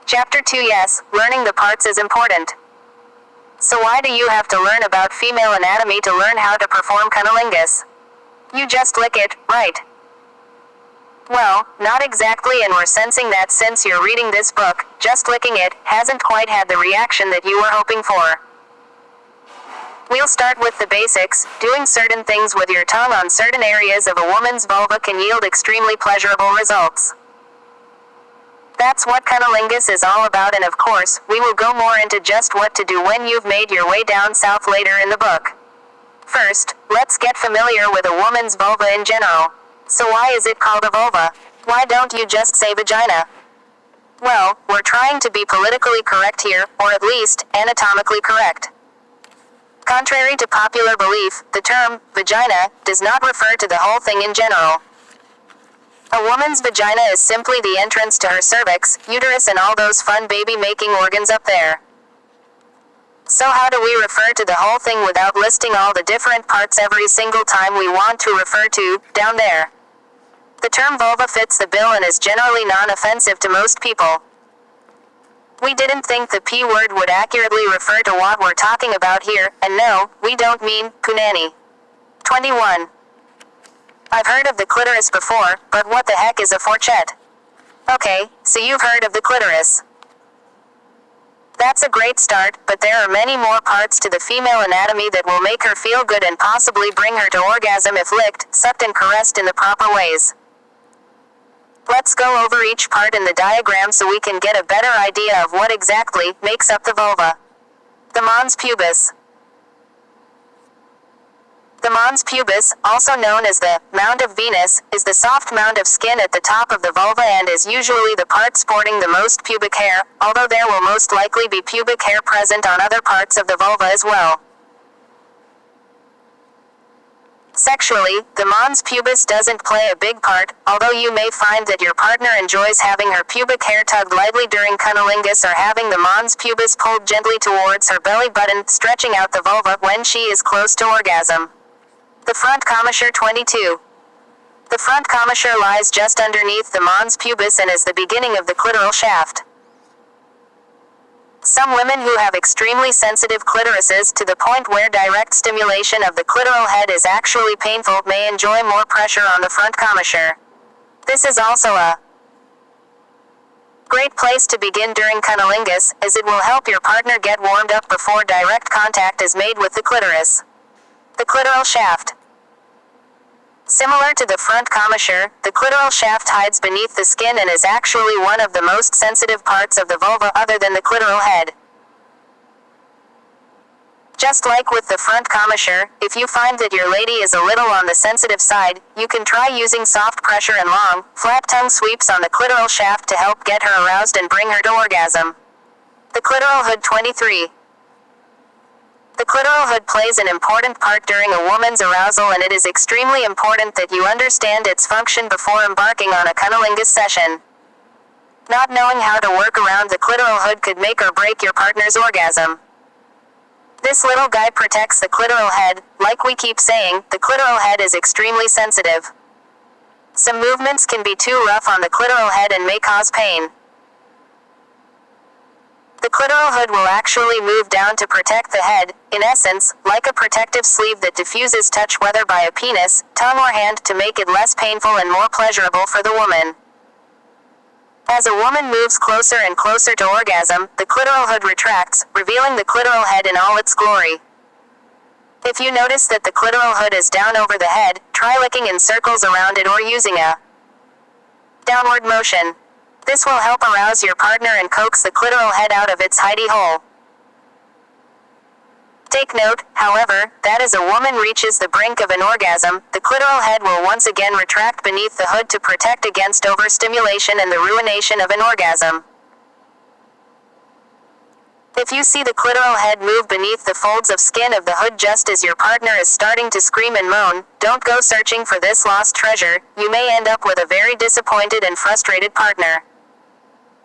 Chapter 2. Yes, learning the parts is important. So why do you have to learn about female anatomy to learn how to perform cunnilingus? You just lick it, right? Well, not exactly, and we're sensing that since you're reading this book, just licking it hasn't quite had the reaction that you were hoping for. We'll start with the basics. Doing certain things with your tongue on certain areas of a woman's vulva can yield extremely pleasurable results. That's what cunnilingus is all about, and of course, we will go more into just what to do when you've made your way down south later in the book. First, let's get familiar with a woman's vulva in general. So why is it called a vulva? Why don't you just say vagina? Well, we're trying to be politically correct here, or at least, anatomically correct. Contrary to popular belief, the term, vagina, does not refer to the whole thing in general. A woman's vagina is simply the entrance to her cervix, uterus, and all those fun baby-making organs up there. So how do we refer to the whole thing without listing all the different parts every single time we want to refer to, down there? The term vulva fits the bill and is generally non-offensive to most people. We didn't think the P word would accurately refer to what we're talking about here, and no, we don't mean punani. 21. I've heard of the clitoris before, but what the heck is a fourchette? Okay, so you've heard of the clitoris. That's a great start, but there are many more parts to the female anatomy that will make her feel good and possibly bring her to orgasm if licked, sucked, and caressed in the proper ways. Let's go over each part in the diagram so we can get a better idea of what exactly makes up the vulva. The mons pubis. The mons pubis, also known as the mound of Venus, is the soft mound of skin at the top of the vulva and is usually the part sporting the most pubic hair, although there will most likely be pubic hair present on other parts of the vulva as well. Sexually, the mons pubis doesn't play a big part, although you may find that your partner enjoys having her pubic hair tugged lightly during cunnilingus or having the mons pubis pulled gently towards her belly button, stretching out the vulva when she is close to orgasm. The front commissure. 22. The front commissure lies just underneath the mons pubis and is the beginning of the clitoral shaft. Some women who have extremely sensitive clitorises to the point where direct stimulation of the clitoral head is actually painful may enjoy more pressure on the front commissure. This is also a great place to begin during cunnilingus, as it will help your partner get warmed up before direct contact is made with the clitoris. The clitoral shaft. Similar to the front commissure, the clitoral shaft hides beneath the skin and is actually one of the most sensitive parts of the vulva other than the clitoral head. Just like with the front commissure, if you find that your lady is a little on the sensitive side, you can try using soft pressure and long, flat tongue sweeps on the clitoral shaft to help get her aroused and bring her to orgasm. The clitoral hood. 23. The clitoral hood plays an important part during a woman's arousal, and it is extremely important that you understand its function before embarking on a cunnilingus session. Not knowing how to work around the clitoral hood could make or break your partner's orgasm. This little guy protects the clitoral head. Like we keep saying, the clitoral head is extremely sensitive. Some movements can be too rough on the clitoral head and may cause pain. The clitoral hood will actually move down to protect the head, in essence, like a protective sleeve that diffuses touch whether by a penis, tongue or hand to make it less painful and more pleasurable for the woman. As a woman moves closer and closer to orgasm, the clitoral hood retracts, revealing the clitoral head in all its glory. If you notice that the clitoral hood is down over the head, try licking in circles around it or using a downward motion. This will help arouse your partner and coax the clitoral head out of its hidey hole. Take note, however, that as a woman reaches the brink of an orgasm, the clitoral head will once again retract beneath the hood to protect against overstimulation and the ruination of an orgasm. If you see the clitoral head move beneath the folds of skin of the hood just as your partner is starting to scream and moan, don't go searching for this lost treasure. You may end up with a very disappointed and frustrated partner.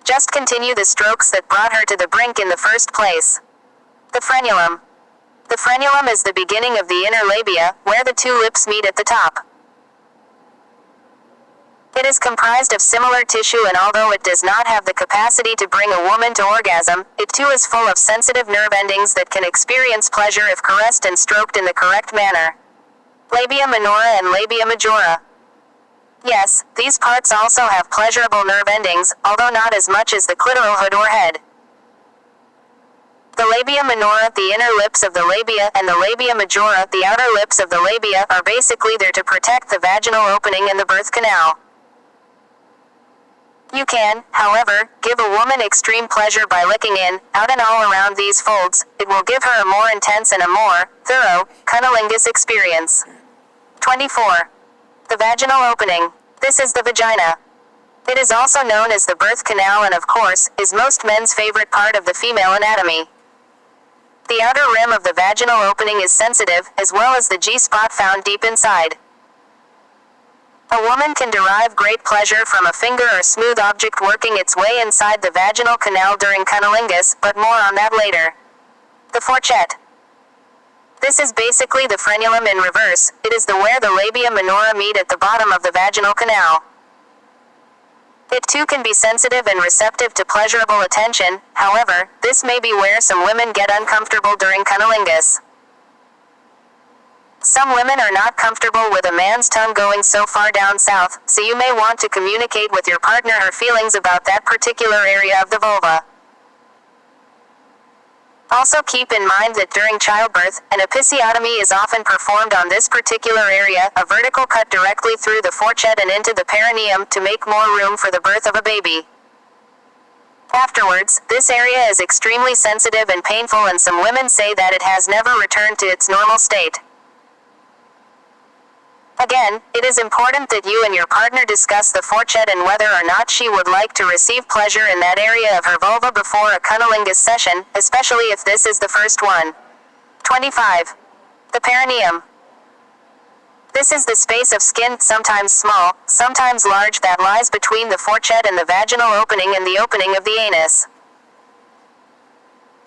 Just continue the strokes that brought her to the brink in the first place. The frenulum. The frenulum is the beginning of the inner labia, where the two lips meet at the top. It is comprised of similar tissue, and although it does not have the capacity to bring a woman to orgasm, it too is full of sensitive nerve endings that can experience pleasure if caressed and stroked in the correct manner. Labia minora and labia majora. Yes, these parts also have pleasurable nerve endings, although not as much as the clitoral hood or head. The labia minora, the inner lips of the labia, and the labia majora, the outer lips of the labia, are basically there to protect the vaginal opening and the birth canal. You can, however, give a woman extreme pleasure by licking in, out and all around these folds. It will give her a more intense and a more thorough cunnilingus experience. 24. The vaginal opening. This is the vagina. It is also known as the birth canal and, of course, is most men's favorite part of the female anatomy. The outer rim of the vaginal opening is sensitive, as well as the G-spot found deep inside. A woman can derive great pleasure from a finger or smooth object working its way inside the vaginal canal during cunnilingus, but more on that later. The fourchette. This is basically the frenulum in reverse. It is where the labia minora meet at the bottom of the vaginal canal. It too can be sensitive and receptive to pleasurable attention. However, this may be where some women get uncomfortable during cunnilingus. Some women are not comfortable with a man's tongue going so far down south, so you may want to communicate with your partner her feelings about that particular area of the vulva. Also keep in mind that during childbirth, an episiotomy is often performed on this particular area, a vertical cut directly through the fourchette and into the perineum to make more room for the birth of a baby. Afterwards, this area is extremely sensitive and painful, and some women say that it has never returned to its normal state. Again, it is important that you and your partner discuss the fourchette and whether or not she would like to receive pleasure in that area of her vulva before a cunnilingus session, especially if this is the first one. 25. The perineum. This is the space of skin, sometimes small, sometimes large, that lies between the fourchette and the vaginal opening and the opening of the anus.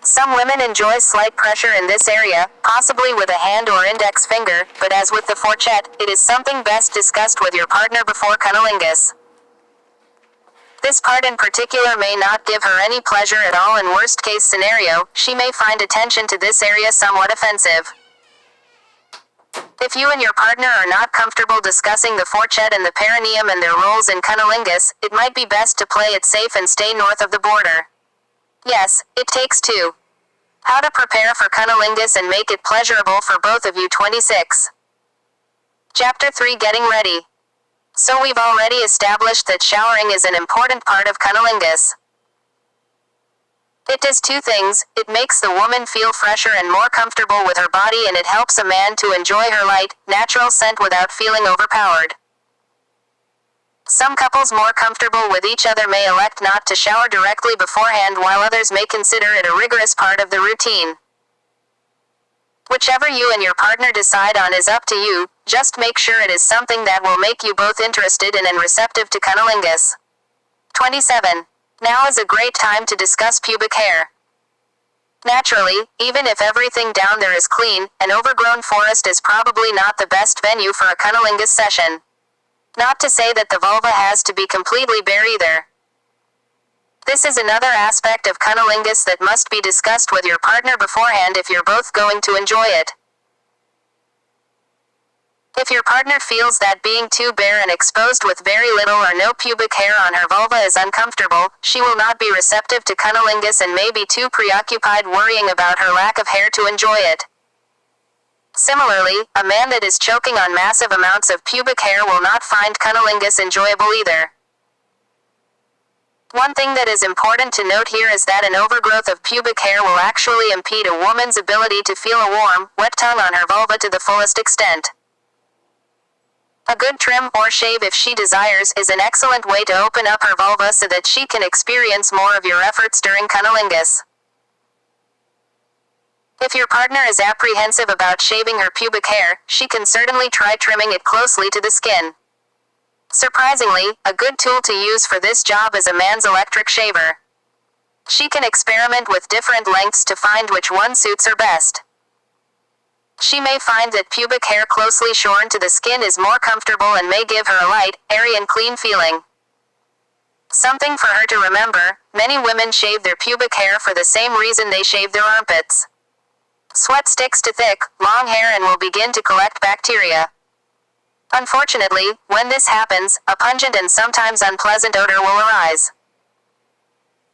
Some women enjoy slight pressure in this area, possibly with a hand or index finger, but as with the fourchette, it is something best discussed with your partner before cunnilingus. This part in particular may not give her any pleasure at all. In worst case scenario, she may find attention to this area somewhat offensive. If you and your partner are not comfortable discussing the fourchette and the perineum and their roles in cunnilingus, it might be best to play it safe and stay north of the border. Yes, it takes two. How to prepare for cunnilingus and make it pleasurable for both of you. 26. Chapter 3, Getting Ready. So we've already established that showering is an important part of cunnilingus. It does two things: it makes the woman feel fresher and more comfortable with her body, and it helps a man to enjoy her light, natural scent without feeling overpowered. Some couples more comfortable with each other may elect not to shower directly beforehand, while others may consider it a rigorous part of the routine. Whichever you and your partner decide on is up to you. Just make sure it is something that will make you both interested in and receptive to cunnilingus. 27. Now is a great time to discuss pubic hair. Naturally, even if everything down there is clean, an overgrown forest is probably not the best venue for a cunnilingus session. Not to say that the vulva has to be completely bare either. This is another aspect of cunnilingus that must be discussed with your partner beforehand if you're both going to enjoy it. If your partner feels that being too bare and exposed with very little or no pubic hair on her vulva is uncomfortable, she will not be receptive to cunnilingus and may be too preoccupied worrying about her lack of hair to enjoy it. Similarly, a man that is choking on massive amounts of pubic hair will not find cunnilingus enjoyable either. One thing that is important to note here is that an overgrowth of pubic hair will actually impede a woman's ability to feel a warm, wet tongue on her vulva to the fullest extent. A good trim, or shave if she desires, is an excellent way to open up her vulva so that she can experience more of your efforts during cunnilingus. If your partner is apprehensive about shaving her pubic hair, she can certainly try trimming it closely to the skin. Surprisingly, a good tool to use for this job is a man's electric shaver. She can experiment with different lengths to find which one suits her best. She may find that pubic hair closely shorn to the skin is more comfortable and may give her a light, airy and clean feeling. Something for her to remember, many women shave their pubic hair for the same reason they shave their armpits. Sweat sticks to thick, long hair and will begin to collect bacteria. Unfortunately, when this happens, a pungent and sometimes unpleasant odor will arise.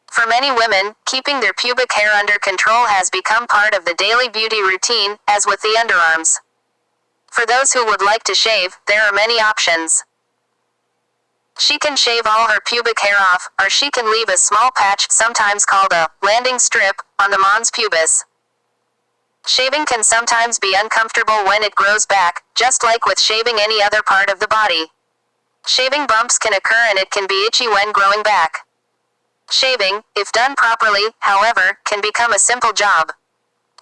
For many women, keeping their pubic hair under control has become part of the daily beauty routine, as with the underarms. For those who would like to shave, there are many options. She can shave all her pubic hair off, or she can leave a small patch, sometimes called a landing strip, on the mons pubis. Shaving can sometimes be uncomfortable when it grows back, just like with shaving any other part of the body. Shaving bumps can occur and it can be itchy when growing back. Shaving, if done properly, however, can become a simple job.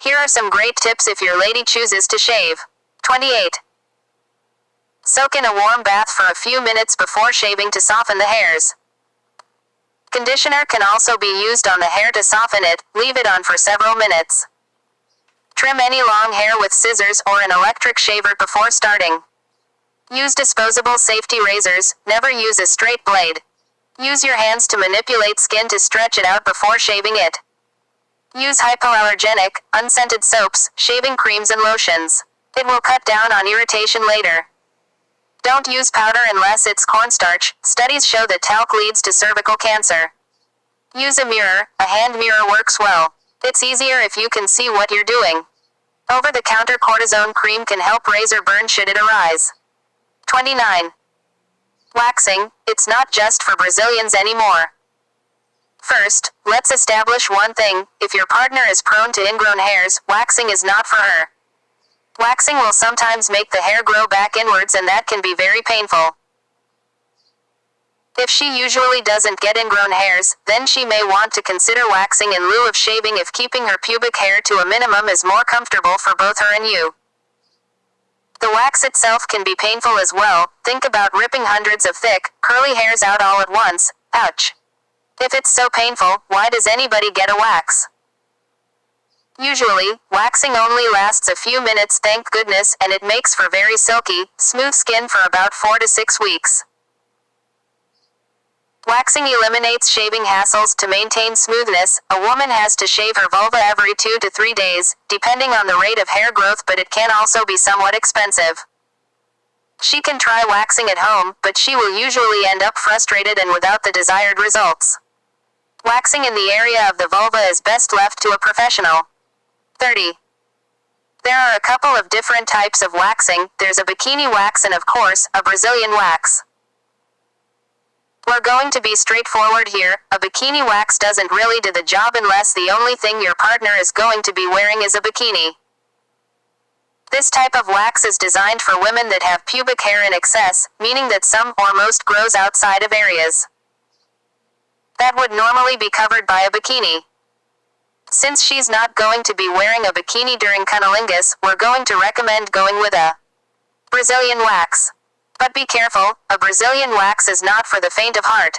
Here are some great tips if your lady chooses to shave. 28. Soak in a warm bath for a few minutes before shaving to soften the hairs. Conditioner can also be used on the hair to soften it, leave it on for several minutes. Trim any long hair with scissors or an electric shaver before starting. Use disposable safety razors, never use a straight blade. Use your hands to manipulate skin to stretch it out before shaving it. Use hypoallergenic, unscented soaps, shaving creams and lotions. It will cut down on irritation later. Don't use powder unless it's cornstarch. Studies show that talc leads to cervical cancer. Use a mirror. A hand mirror works well. It's easier if you can see what you're doing. Over-the-counter cortisone cream can help razor burn should it arise. 29. Waxing, it's not just for Brazilians anymore. First, let's establish one thing: if your partner is prone to ingrown hairs, waxing is not for her. Waxing will sometimes make the hair grow back inwards and that can be very painful. If she usually doesn't get ingrown hairs, then she may want to consider waxing in lieu of shaving if keeping her pubic hair to a minimum is more comfortable for both her and you. The wax itself can be painful as well. Think about ripping hundreds of thick, curly hairs out all at once. Ouch. If it's so painful, why does anybody get a wax? Usually, waxing only lasts a few minutes, thank goodness, and it makes for very silky, smooth skin for about 4 to 6 weeks. Waxing eliminates shaving hassles. To maintain smoothness, a woman has to shave her vulva every 2 to 3 days, depending on the rate of hair growth, but it can also be somewhat expensive. She can try waxing at home, but she will usually end up frustrated and without the desired results. Waxing in the area of the vulva is best left to a professional. 30. There are a couple of different types of waxing. There's a bikini wax and, of course, a Brazilian wax. We're going to be straightforward here. A bikini wax doesn't really do the job unless the only thing your partner is going to be wearing is a bikini. This type of wax is designed for women that have pubic hair in excess, meaning that some or most grows outside of areas that would normally be covered by a bikini. Since she's not going to be wearing a bikini during cunnilingus, we're going to recommend going with a Brazilian wax. But be careful, a Brazilian wax is not for the faint of heart.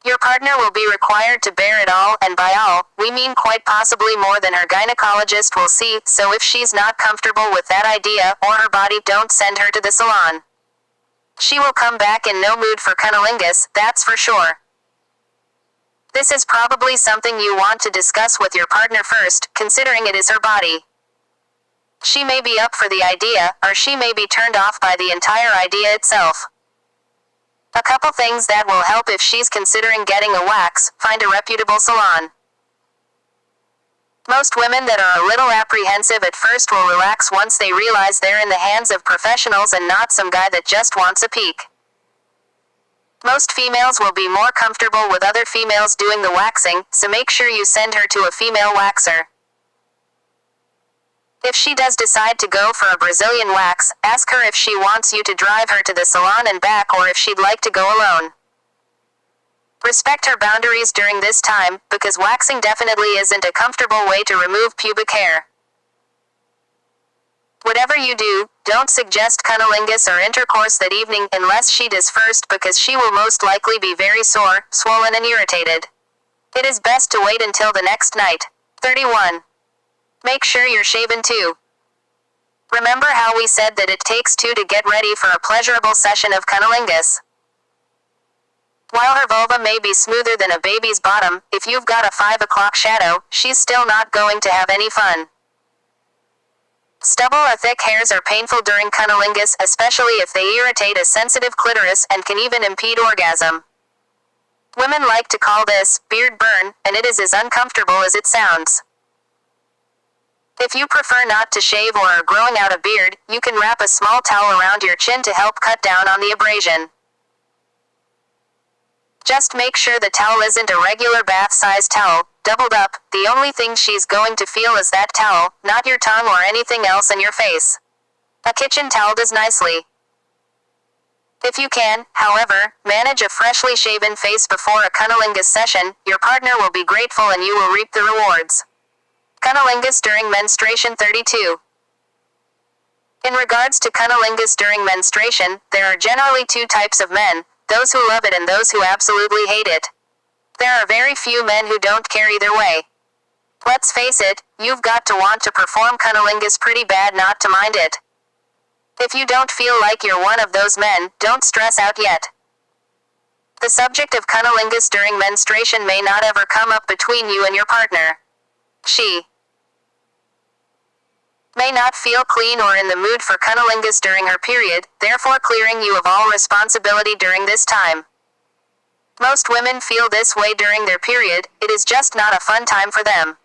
Your partner will be required to bear it all, and by all, we mean quite possibly more than her gynecologist will see, so if she's not comfortable with that idea, or her body, don't send her to the salon. She will come back in no mood for cunnilingus, that's for sure. This is probably something you want to discuss with your partner first, considering it is her body. She may be up for the idea, or she may be turned off by the entire idea itself. A couple things that will help if she's considering getting a wax: find a reputable salon. Most women that are a little apprehensive at first will relax once they realize they're in the hands of professionals and not some guy that just wants a peek. Most females will be more comfortable with other females doing the waxing, so make sure you send her to a female waxer. If she does decide to go for a Brazilian wax, ask her if she wants you to drive her to the salon and back or if she'd like to go alone. Respect her boundaries during this time, because waxing definitely isn't a comfortable way to remove pubic hair. Whatever you do, don't suggest cunnilingus or intercourse that evening unless she does first, because she will most likely be very sore, swollen and irritated. It is best to wait until the next night. 31. Make sure you're shaven too. Remember how we said that it takes two to get ready for a pleasurable session of cunnilingus? While her vulva may be smoother than a baby's bottom, if you've got a 5 o'clock shadow, she's still not going to have any fun. Stubble or thick hairs are painful during cunnilingus, especially if they irritate a sensitive clitoris and can even impede orgasm. Women like to call this beard burn, and it is as uncomfortable as it sounds. If you prefer not to shave or are growing out a beard, you can wrap a small towel around your chin to help cut down on the abrasion. Just make sure the towel isn't a regular bath-sized towel, doubled up. The only thing she's going to feel is that towel, not your tongue or anything else in your face. A kitchen towel does nicely. If you can, however, manage a freshly shaven face before a cunnilingus session, your partner will be grateful and you will reap the rewards. Cunnilingus during menstruation 32. In regards to cunnilingus during menstruation, there are generally two types of men, those who love it and those who absolutely hate it. There are very few men who don't care either way. Let's face it, you've got to want to perform cunnilingus pretty bad not to mind it. If you don't feel like you're one of those men, don't stress out yet. The subject of cunnilingus during menstruation may not ever come up between you and your partner. She may not feel clean or in the mood for cunnilingus during her period, therefore clearing you of all responsibility during this time. Most women feel this way during their period, it is just not a fun time for them.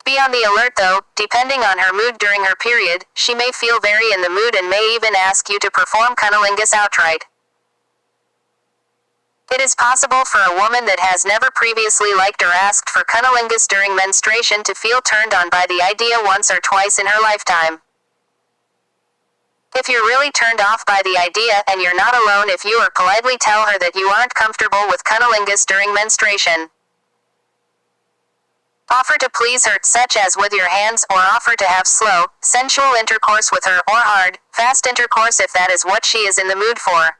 Be on the alert though, depending on her mood during her period, she may feel very in the mood and may even ask you to perform cunnilingus outright. It is possible for a woman that has never previously liked or asked for cunnilingus during menstruation to feel turned on by the idea once or twice in her lifetime. If you're really turned off by the idea, and you're not alone if you or politely tell her that you aren't comfortable with cunnilingus during menstruation. Offer to please her, such as with your hands, or offer to have slow, sensual intercourse with her, or hard, fast intercourse if that is what she is in the mood for.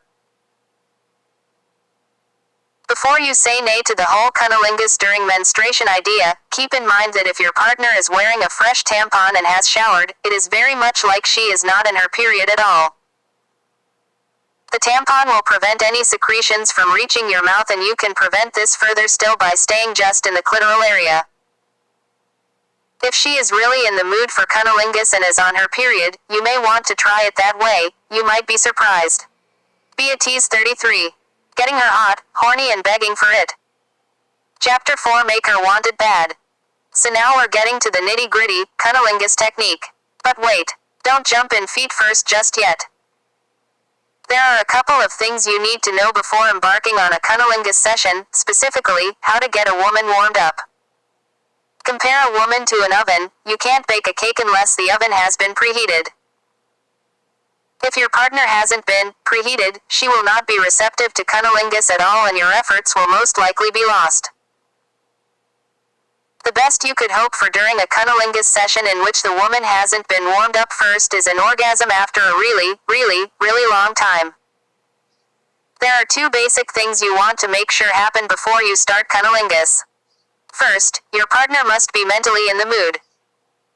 Before you say nay to the whole cunnilingus during menstruation idea, keep in mind that if your partner is wearing a fresh tampon and has showered, it is very much like she is not in her period at all. The tampon will prevent any secretions from reaching your mouth, and you can prevent this further still by staying just in the clitoral area. If she is really in the mood for cunnilingus and is on her period, you may want to try it that way. You might be surprised. Beatrice 33. Getting her hot, horny and begging for it. Chapter 4. Make her want it bad. So now we're getting to the nitty-gritty, cunnilingus technique. But wait, don't jump in feet first just yet. There are a couple of things you need to know before embarking on a cunnilingus session, specifically, how to get a woman warmed up. Compare a woman to an oven. You can't bake a cake unless the oven has been preheated. If your partner hasn't been preheated, she will not be receptive to cunnilingus at all and your efforts will most likely be lost. The best you could hope for during a cunnilingus session in which the woman hasn't been warmed up first is an orgasm after a really, really long time. There are two basic things you want to make sure happen before you start cunnilingus. First, your partner must be mentally in the mood.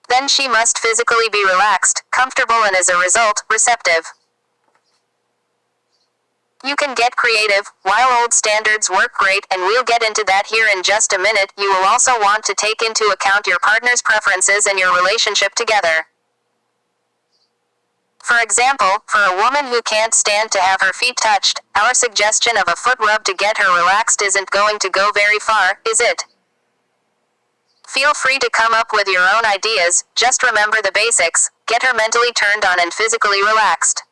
Then she must physically be relaxed, comfortable and as a result, receptive. You can get creative, while old standards work great, and we'll get into that here in just a minute. You will also want to take into account your partner's preferences and your relationship together. For example, for a woman who can't stand to have her feet touched, our suggestion of a foot rub to get her relaxed isn't going to go very far, is it? Feel free to come up with your own ideas, just remember the basics, get her mentally turned on and physically relaxed.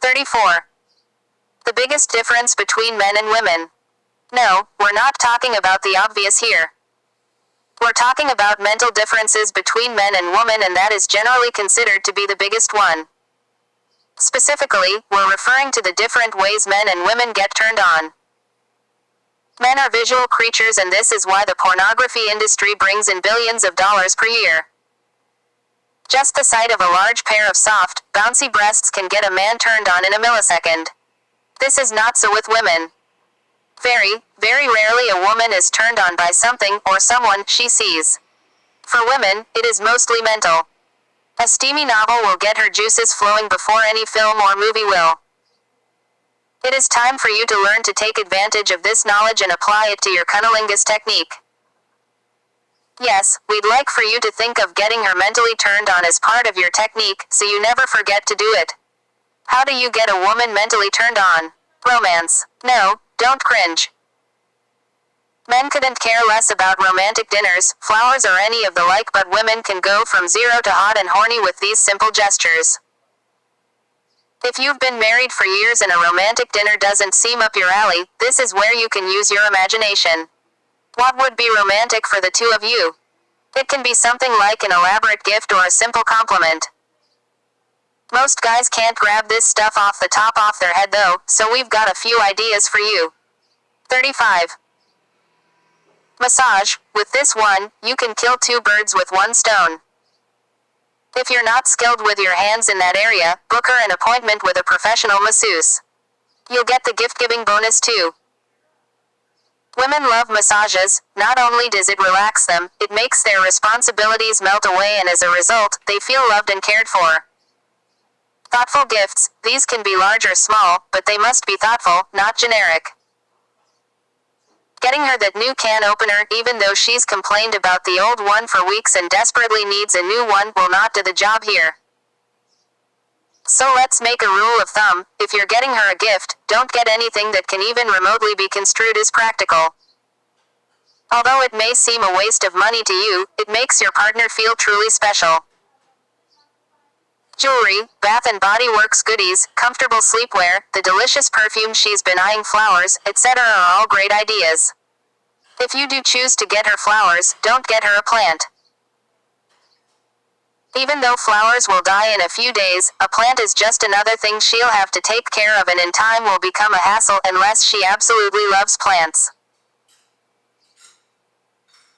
34. The biggest difference between men and women. No, we're not talking about the obvious here. We're talking about mental differences between men and women, and that is generally considered to be the biggest one. Specifically, we're referring to the different ways men and women get turned on. Men are visual creatures, and this is why the pornography industry brings in billions of dollars per year. Just the sight of a large pair of soft, bouncy breasts can get a man turned on in a millisecond. This is not so with women. Very rarely a woman is turned on by something or someone she sees. For women, it is mostly mental. A steamy novel will get her juices flowing before any film or movie will. It is time for you to learn to take advantage of this knowledge and apply it to your cunnilingus technique. Yes, we'd like for you to think of getting her mentally turned on as part of your technique, so you never forget to do it. How do you get a woman mentally turned on? Romance. No, don't cringe. Men couldn't care less about romantic dinners, flowers or any of the like, but women can go from zero to hot and horny with these simple gestures. If you've been married for years and a romantic dinner doesn't seem up your alley, this is where you can use your imagination. What would be romantic for the two of you? It can be something like an elaborate gift or a simple compliment. Most guys can't grab this stuff off the top of their head though, so we've got a few ideas for you. 35. Massage. With this one, you can kill two birds with one stone. If you're not skilled with your hands in that area, book her an appointment with a professional masseuse. You'll get the gift-giving bonus too. Women love massages. Not only does it relax them, it makes their responsibilities melt away, and as a result, they feel loved and cared for. Thoughtful gifts. These can be large or small, but they must be thoughtful, not generic. Getting her that new can opener, even though she's complained about the old one for weeks and desperately needs a new one, will not do the job here. So let's make a rule of thumb: if you're getting her a gift, don't get anything that can even remotely be construed as practical. Although it may seem a waste of money to you, it makes your partner feel truly special. Jewelry, Bath and Body Works goodies, comfortable sleepwear, the delicious perfume she's been eyeing, flowers, etc. are all great ideas. If you do choose to get her flowers, don't get her a plant. Even though flowers will die in a few days, a plant is just another thing she'll have to take care of, and in time will become a hassle unless she absolutely loves plants.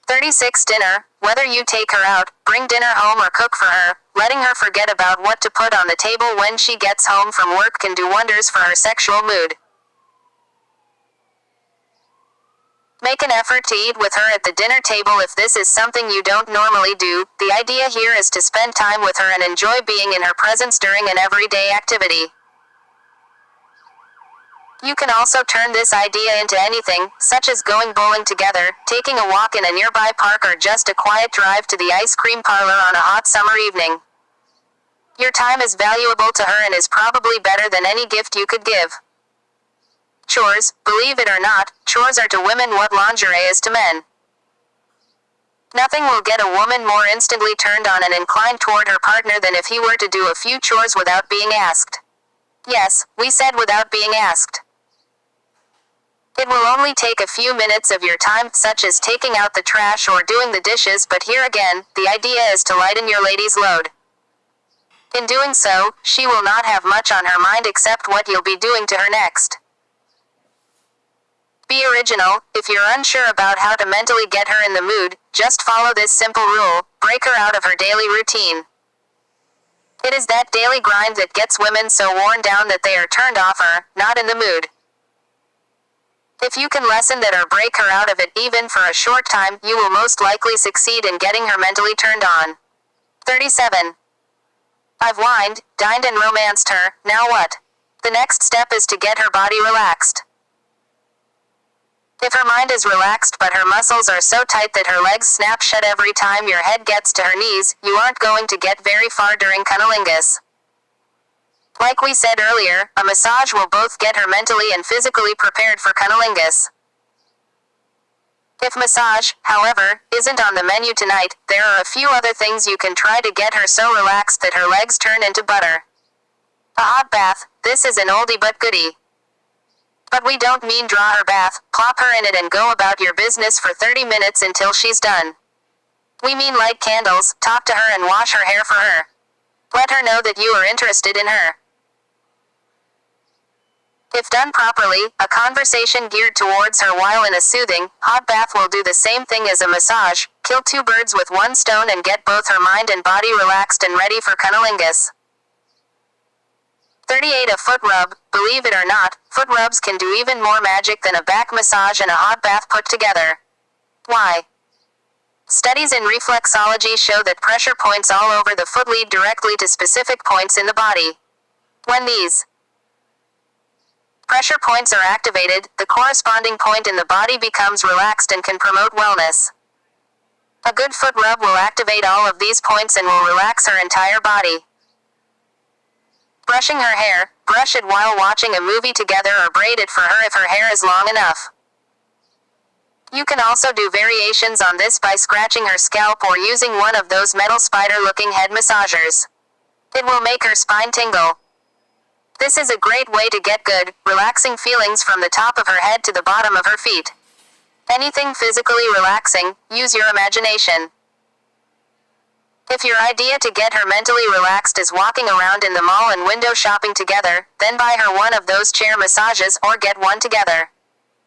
36. Dinner. Whether you take her out, bring dinner home or cook for her, letting her forget about what to put on the table when she gets home from work can do wonders for her sexual mood. Make an effort to eat with her at the dinner table if this is something you don't normally do. The idea here is to spend time with her and enjoy being in her presence during an everyday activity. You can also turn this idea into anything, such as going bowling together, taking a walk in a nearby park, or just a quiet drive to the ice cream parlor on a hot summer evening. Your time is valuable to her and is probably better than any gift you could give. Chores. Believe it or not, chores are to women what lingerie is to men. Nothing will get a woman more instantly turned on and inclined toward her partner than if he were to do a few chores without being asked. Yes, we said without being asked. It will only take a few minutes of your time, such as taking out the trash or doing the dishes, but here again, the idea is to lighten your lady's load. In doing so, she will not have much on her mind except what you'll be doing to her next. Be original. If you're unsure about how to mentally get her in the mood, just follow this simple rule: break her out of her daily routine. It is that daily grind that gets women so worn down that they are turned off or not in the mood. If you can lessen that or break her out of it even for a short time, you will most likely succeed in getting her mentally turned on. 37. I've wined, dined and romanced her, now what? The next step is to get her body relaxed. If her mind is relaxed but her muscles are so tight that her legs snap shut every time your head gets to her knees, you aren't going to get very far during cunnilingus. Like we said earlier, a massage will both get her mentally and physically prepared for cunnilingus. If massage, however, isn't on the menu tonight, there are a few other things you can try to get her so relaxed that her legs turn into butter. A hot bath. This is an oldie but goodie. But we don't mean draw her bath, plop her in it and go about your business for 30 minutes until she's done. We mean light candles, talk to her and wash her hair for her. Let her know that you are interested in her. If done properly, a conversation geared towards her while in a soothing, hot bath will do the same thing as a massage, kill two birds with one stone and get both her mind and body relaxed and ready for cunnilingus. 38. A foot rub. Believe it or not, foot rubs can do even more magic than a back massage and a hot bath put together. Why? Studies in reflexology show that pressure points all over the foot lead directly to specific points in the body. When these pressure points are activated, the corresponding point in the body becomes relaxed and can promote wellness. A good foot rub will activate all of these points and will relax her entire body. Brushing her hair, brush it while watching a movie together or braid it for her if her hair is long enough. You can also do variations on this by scratching her scalp or using one of those metal spider-looking head massagers. It will make her spine tingle. This is a great way to get good, relaxing feelings from the top of her head to the bottom of her feet. Anything physically relaxing, use your imagination. If your idea to get her mentally relaxed is walking around in the mall and window shopping together, then buy her one of those chair massages or get one together.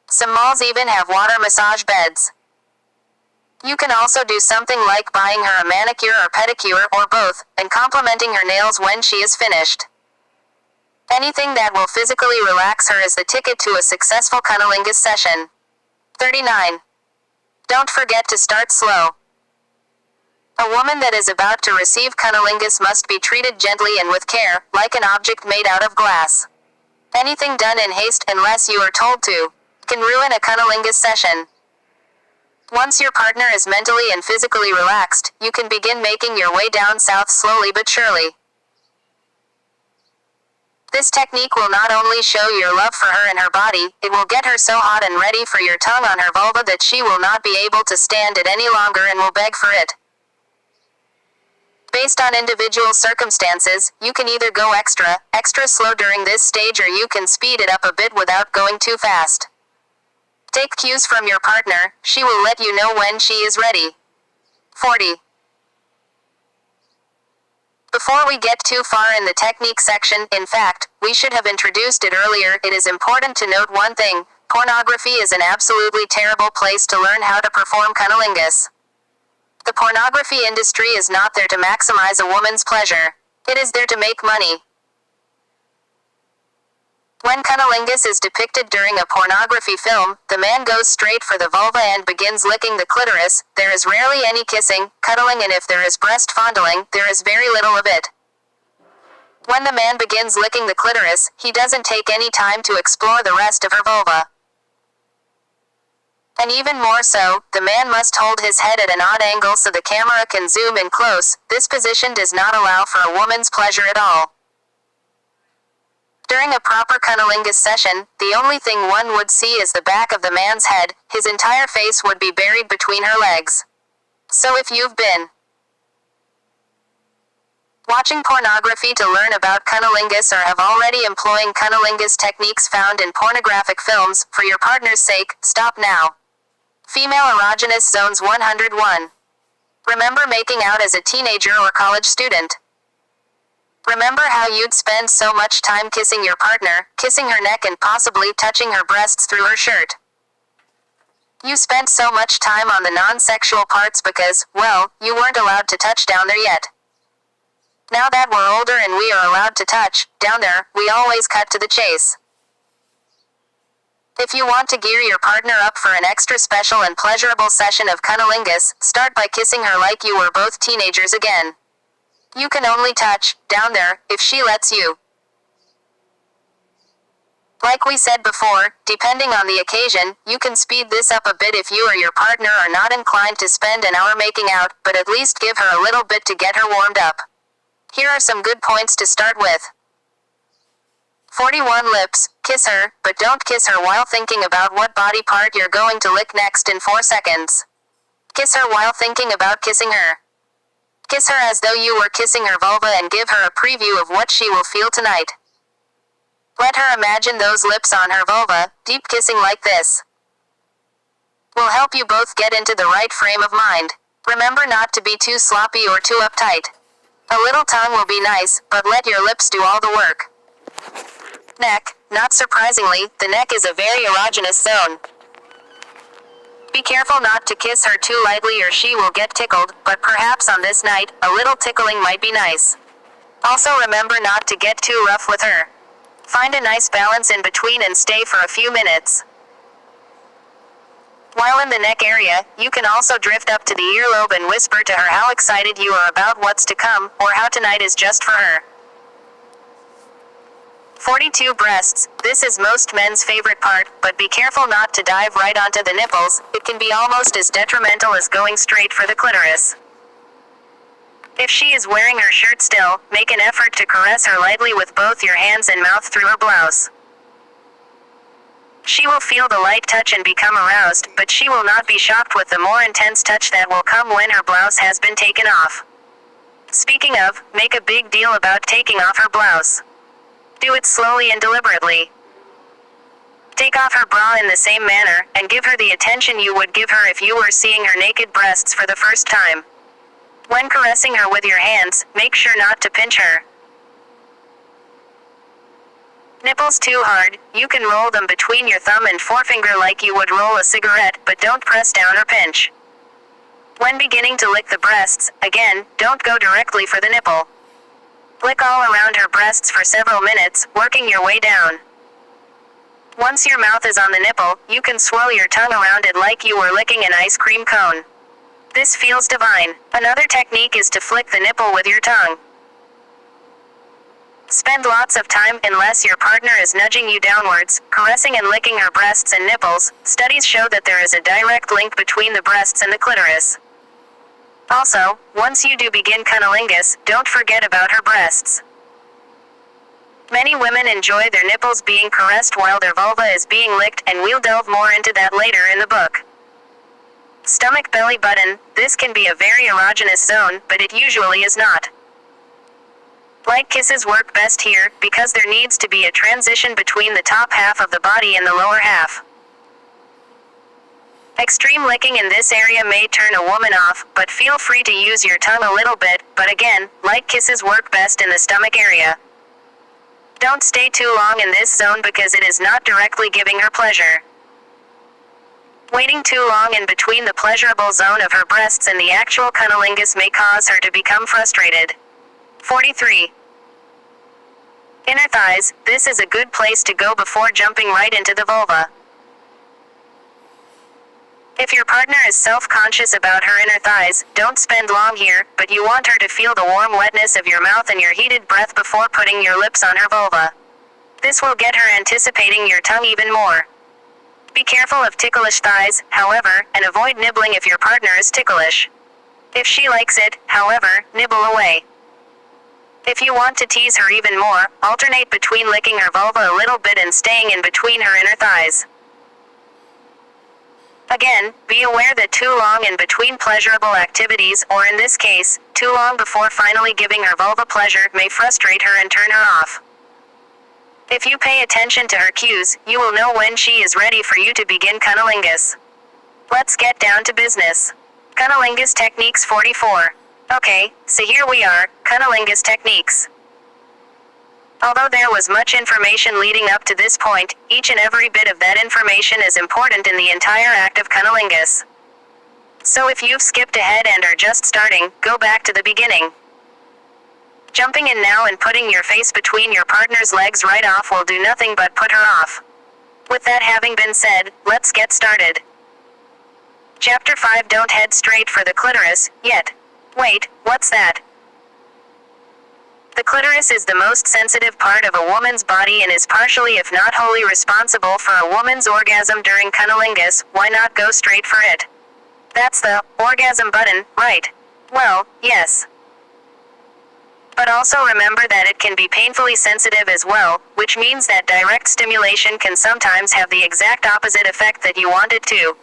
Some malls even have water massage beds. You can also do something like buying her a manicure or pedicure or both, and complimenting her nails when she is finished. Anything that will physically relax her is the ticket to a successful cunnilingus session. 39. Don't forget to start slow. A woman that is about to receive cunnilingus must be treated gently and with care, like an object made out of glass. Anything done in haste, unless you are told to, can ruin a cunnilingus session. Once your partner is mentally and physically relaxed, you can begin making your way down south slowly but surely. This technique will not only show your love for her and her body, it will get her so hot and ready for your tongue on her vulva that she will not be able to stand it any longer and will beg for it. Based on individual circumstances, you can either go extra slow during this stage, or you can speed it up a bit without going too fast. Take cues from your partner, she will let you know when she is ready. 40. Before we get too far in the technique section, in fact, we should have introduced it earlier, it is important to note one thing: pornography is an absolutely terrible place to learn how to perform cunnilingus. The pornography industry is not there to maximize a woman's pleasure. It is there to make money. When cunnilingus is depicted during a pornography film, the man goes straight for the vulva and begins licking the clitoris. There is rarely any kissing, cuddling, and if there is breast fondling, there is very little of it. When the man begins licking the clitoris, he doesn't take any time to explore the rest of her vulva. And even more so, the man must hold his head at an odd angle so the camera can zoom in close. This position does not allow for a woman's pleasure at all. During a proper cunnilingus session, the only thing one would see is the back of the man's head, his entire face would be buried between her legs. So if you've been watching pornography to learn about cunnilingus or have already employing cunnilingus techniques found in pornographic films, for your partner's sake, stop now. Female erogenous zones 101. Remember making out as a teenager or college student. Remember how you'd spend so much time kissing your partner, kissing her neck and possibly touching her breasts through her shirt. You spent so much time on the non-sexual parts because, well, you weren't allowed to touch down there yet. Now that we're older and we are allowed to touch down there, we always cut to the chase. If you want to gear your partner up for an extra special and pleasurable session of cunnilingus, start by kissing her like you were both teenagers again. You can only touch down there if she lets you. Like we said before, depending on the occasion, you can speed this up a bit if you or your partner are not inclined to spend an hour making out, but at least give her a little bit to get her warmed up. Here are some good points to start with. 41 lips. Kiss her, but don't kiss her while thinking about what body part you're going to lick next in 4 seconds. Kiss her while thinking about kissing her. Kiss her as though you were kissing her vulva and give her a preview of what she will feel tonight. Let her imagine those lips on her vulva. Deep kissing like this will help you both get into the right frame of mind. Remember not to be too sloppy or too uptight. A little tongue will be nice, but let your lips do all the work. Neck. Not surprisingly, the neck is a very erogenous zone. Be careful not to kiss her too lightly or she will get tickled, but perhaps on this night, a little tickling might be nice. Also remember not to get too rough with her. Find a nice balance in between and stay for a few minutes. While in the neck area, you can also drift up to the earlobe and whisper to her how excited you are about what's to come, or how tonight is just for her. 42 breasts. This is most men's favorite part, but be careful not to dive right onto the nipples. It can be almost as detrimental as going straight for the clitoris. If she is wearing her shirt still, make an effort to caress her lightly with both your hands and mouth through her blouse. She will feel the light touch and become aroused, but she will not be shocked with the more intense touch that will come when her blouse has been taken off. Speaking of, make a big deal about taking off her blouse. Do it slowly and deliberately. Take off her bra in the same manner, and give her the attention you would give her if you were seeing her naked breasts for the first time. When caressing her with your hands, make sure not to pinch her nipples too hard. You can roll them between your thumb and forefinger like you would roll a cigarette, but don't press down or pinch. When beginning to lick the breasts, again, don't go directly for the nipple. Lick all around her breasts for several minutes, working your way down. Once your mouth is on the nipple, you can swirl your tongue around it like you were licking an ice cream cone. This feels divine. Another technique is to flick the nipple with your tongue. Spend lots of time, unless your partner is nudging you downwards, caressing and licking her breasts and nipples. Studies show that there is a direct link between the breasts and the clitoris. Also, once you do begin cunnilingus, don't forget about her breasts. Many women enjoy their nipples being caressed while their vulva is being licked, and we'll delve more into that later in the book. Stomach belly button. This can be a very erogenous zone, but it usually is not. Light kisses work best here, because there needs to be a transition between the top half of the body and the lower half. Extreme licking in this area may turn a woman off, but feel free to use your tongue a little bit, but again, light kisses work best in the stomach area. Don't stay too long in this zone because it is not directly giving her pleasure. Waiting too long in between the pleasurable zone of her breasts and the actual cunnilingus may cause her to become frustrated. 43. Inner thighs. This is a good place to go before jumping right into the vulva. If your partner is self-conscious about her inner thighs, don't spend long here, but you want her to feel the warm wetness of your mouth and your heated breath before putting your lips on her vulva. This will get her anticipating your tongue even more. Be careful of ticklish thighs, however, and avoid nibbling if your partner is ticklish. If she likes it, however, nibble away. If you want to tease her even more, alternate between licking her vulva a little bit and staying in between her inner thighs. Again, be aware that too long in between pleasurable activities, or in this case, too long before finally giving her vulva pleasure, may frustrate her and turn her off. If you pay attention to her cues, you will know when she is ready for you to begin cunnilingus. Let's get down to business. Cunnilingus techniques 44. Okay, so here we are, cunnilingus techniques. Although there was much information leading up to this point, each and every bit of that information is important in the entire act of cunnilingus. So if you've skipped ahead and are just starting, go back to the beginning. Jumping in now and putting your face between your partner's legs right off will do nothing but put her off. With that having been said, let's get started. Chapter 5. Don't head straight for the clitoris, yet. Wait, what's that? The clitoris is the most sensitive part of a woman's body and is partially if not wholly responsible for a woman's orgasm during cunnilingus. Why not go straight for it? That's the orgasm button, right? Well, yes. But also remember that it can be painfully sensitive as well, which means that direct stimulation can sometimes have the exact opposite effect that you want it to.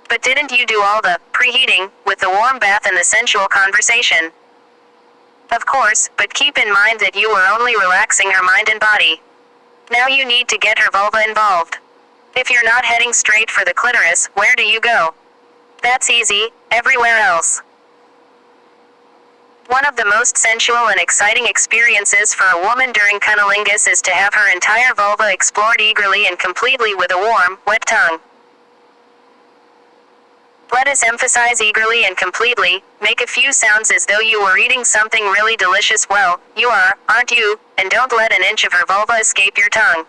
But didn't you do all the preheating with the warm bath and the sensual conversation? Of course, but keep in mind that you were only relaxing her mind and body. Now you need to get her vulva involved. If you're not heading straight for the clitoris, where do you go? That's easy, everywhere else. One of the most sensual and exciting experiences for a woman during cunnilingus is to have her entire vulva explored eagerly and completely with a warm, wet tongue. Let us emphasize eagerly and completely. Make a few sounds as though you were eating something really delicious. Well, you are, aren't you? And don't let an inch of her vulva escape your tongue.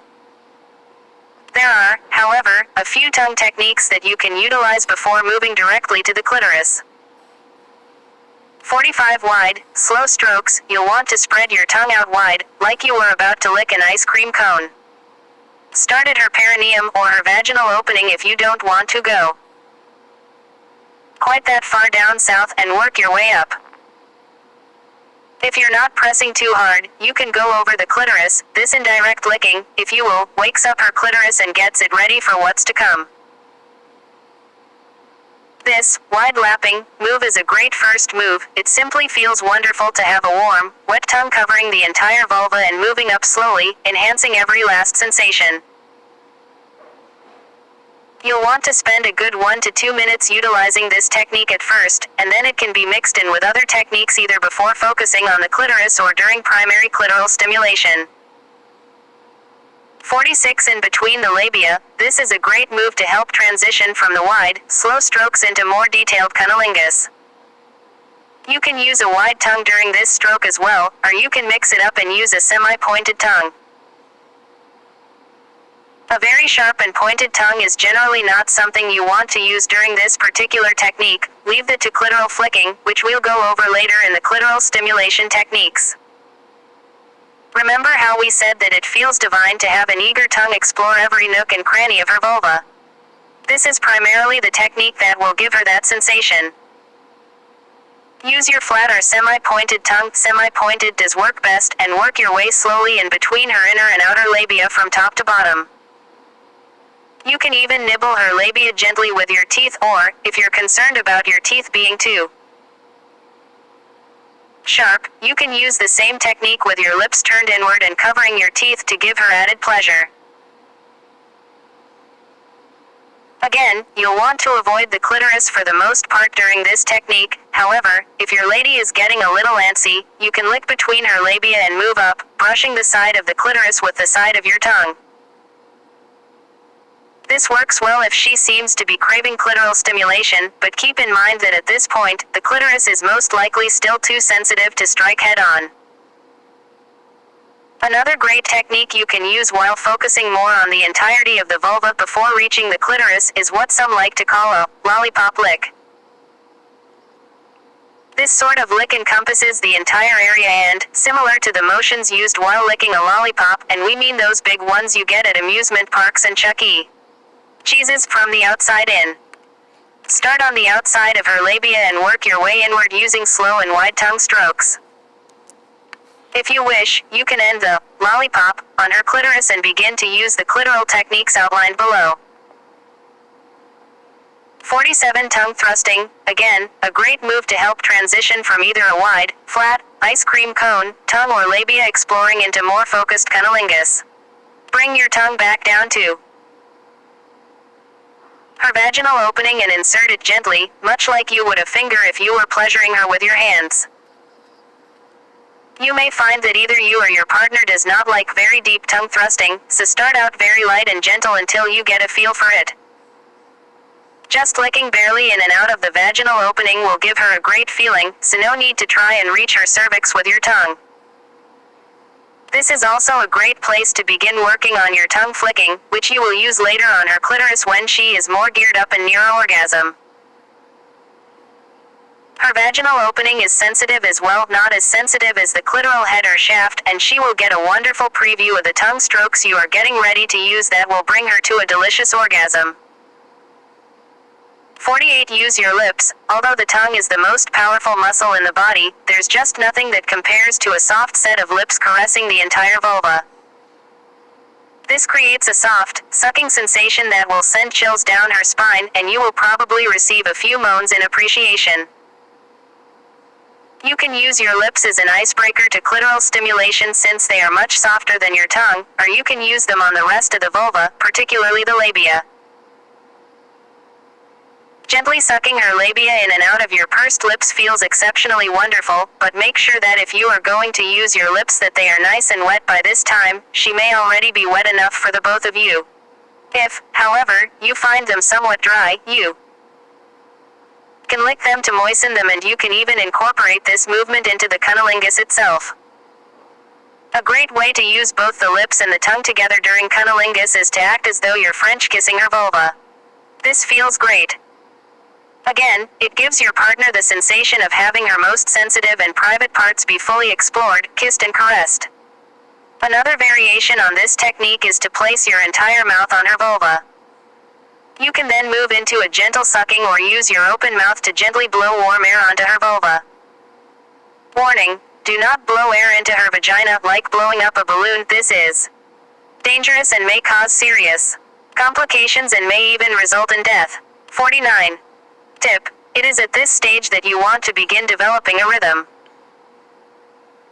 There are, however, a few tongue techniques that you can utilize before moving directly to the clitoris. 45 wide, slow strokes. You'll want to spread your tongue out wide, like you were about to lick an ice cream cone. Start at her perineum or her vaginal opening if you don't want to go quite that far down south and work your way up. If you're not pressing too hard, you can go over the clitoris. This indirect licking, if you will, wakes up her clitoris and gets it ready for what's to come. This wide lapping move is a great first move. It simply feels wonderful to have a warm, wet tongue covering the entire vulva and moving up slowly, enhancing every last sensation. You'll want to spend a good 1 to 2 minutes utilizing this technique at first, and then it can be mixed in with other techniques either before focusing on the clitoris or during primary clitoral stimulation. 46 in between the labia. This is a great move to help transition from the wide, slow strokes into more detailed cunnilingus. You can use a wide tongue during this stroke as well, or you can mix it up and use a semi-pointed tongue. A very sharp and pointed tongue is generally not something you want to use during this particular technique. Leave that to clitoral flicking, which we'll go over later in the clitoral stimulation techniques. Remember how we said that it feels divine to have an eager tongue explore every nook and cranny of her vulva? This is primarily the technique that will give her that sensation. Use your flat or semi-pointed tongue. Semi-pointed does work best, and work your way slowly in between her inner and outer labia from top to bottom. You can even nibble her labia gently with your teeth, or, if you're concerned about your teeth being too sharp, you can use the same technique with your lips turned inward and covering your teeth to give her added pleasure. Again, you'll want to avoid the clitoris for the most part during this technique. However, if your lady is getting a little antsy, you can lick between her labia and move up, brushing the side of the clitoris with the side of your tongue. This works well if she seems to be craving clitoral stimulation, but keep in mind that at this point, the clitoris is most likely still too sensitive to strike head-on. Another great technique you can use while focusing more on the entirety of the vulva before reaching the clitoris is what some like to call a lollipop lick. This sort of lick encompasses the entire area and, similar to the motions used while licking a lollipop, and we mean those big ones you get at amusement parks and Chuck E. Cheese's, from the outside in. Start on the outside of her labia and work your way inward using slow and wide tongue strokes. If you wish, you can end the lollipop on her clitoris and begin to use the clitoral techniques outlined below. 47 tongue thrusting. Again, a great move to help transition from either a wide, flat, ice cream cone, tongue or labia exploring into more focused cunnilingus. Bring your tongue back down to her vaginal opening and insert it gently, much like you would a finger if you were pleasuring her with your hands. You may find that either you or your partner does not like very deep tongue thrusting, so start out very light and gentle until you get a feel for it. Just licking barely in and out of the vaginal opening will give her a great feeling, so no need to try and reach her cervix with your tongue. This is also a great place to begin working on your tongue flicking, which you will use later on her clitoris when she is more geared up and near orgasm. Her vaginal opening is sensitive as well, not as sensitive as the clitoral head or shaft, and she will get a wonderful preview of the tongue strokes you are getting ready to use that will bring her to a delicious orgasm. 48 Use your lips. Although the tongue is the most powerful muscle in the body, there's just nothing that compares to a soft set of lips caressing the entire vulva. This creates a soft, sucking sensation that will send chills down her spine, and you will probably receive a few moans in appreciation. You can use your lips as an icebreaker to clitoral stimulation since they are much softer than your tongue, or you can use them on the rest of the vulva, particularly the labia. Gently sucking her labia in and out of your pursed lips feels exceptionally wonderful, but make sure that if you are going to use your lips that they are nice and wet by this time. She may already be wet enough for the both of you. If, however, you find them somewhat dry, you can lick them to moisten them, and you can even incorporate this movement into the cunnilingus itself. A great way to use both the lips and the tongue together during cunnilingus is to act as though you're French kissing her vulva. This feels great. Again, it gives your partner the sensation of having her most sensitive and private parts be fully explored, kissed and caressed. Another variation on this technique is to place your entire mouth on her vulva. You can then move into a gentle sucking or use your open mouth to gently blow warm air onto her vulva. Warning: do not blow air into her vagina like blowing up a balloon. This is dangerous and may cause serious complications and may even result in death. 49. Tip: it is at this stage that you want to begin developing a rhythm.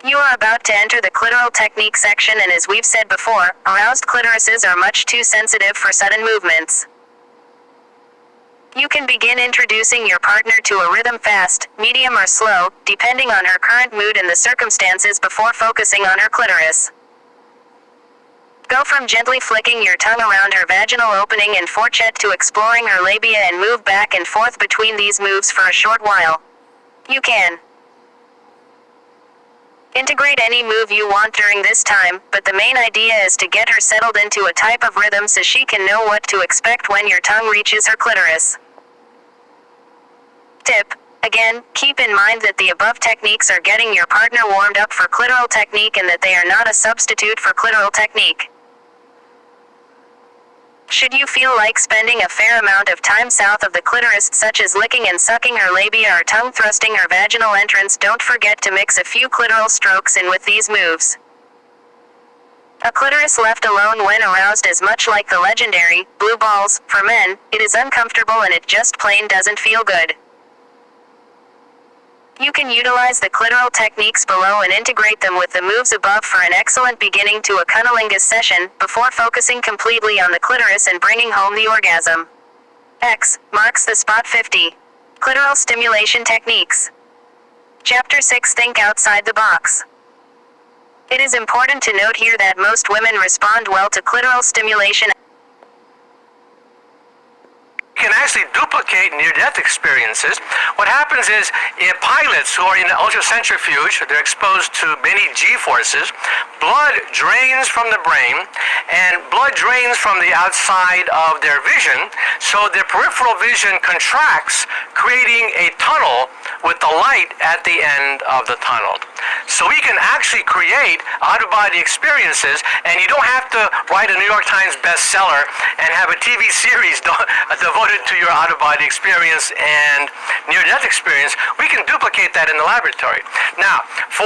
You are about to enter the clitoral technique section, and as we've said before, aroused clitorises are much too sensitive for sudden movements. You can begin introducing your partner to a rhythm fast, medium or slow, depending on her current mood and the circumstances before focusing on her clitoris. Go from gently flicking your tongue around her vaginal opening and fourchette to exploring her labia and move back and forth between these moves for a short while. You can integrate any move you want during this time, but the main idea is to get her settled into a type of rhythm so she can know what to expect when your tongue reaches her clitoris. Tip: again, keep in mind that the above techniques are getting your partner warmed up for clitoral technique and that they are not a substitute for clitoral technique. Should you feel like spending a fair amount of time south of the clitoris, such as licking and sucking her labia or tongue thrusting her vaginal entrance, don't forget to mix a few clitoral strokes in with these moves. A clitoris left alone when aroused is much like the legendary blue balls for men. It is uncomfortable and it just plain doesn't feel good. You can utilize the clitoral techniques below and integrate them with the moves above for an excellent beginning to a cunnilingus session, before focusing completely on the clitoris and bringing home the orgasm. X marks the spot. 50. Clitoral stimulation techniques. Chapter 6: Think outside the box. It is important to note here that most women respond well to clitoral stimulation. Can actually duplicate near-death experiences. What happens is, in pilots who are in the ultracentrifuge, they're exposed to many G-forces, blood drains from the brain, and blood drains from the outside of their vision, so their peripheral vision contracts, creating a tunnel with the light at the end of the tunnel. So we can actually create out-of-body experiences, and you don't have to write a New York Times bestseller and have a TV series devoted to your out-of-body experience and near-death experience. We can duplicate that in the laboratory. Now,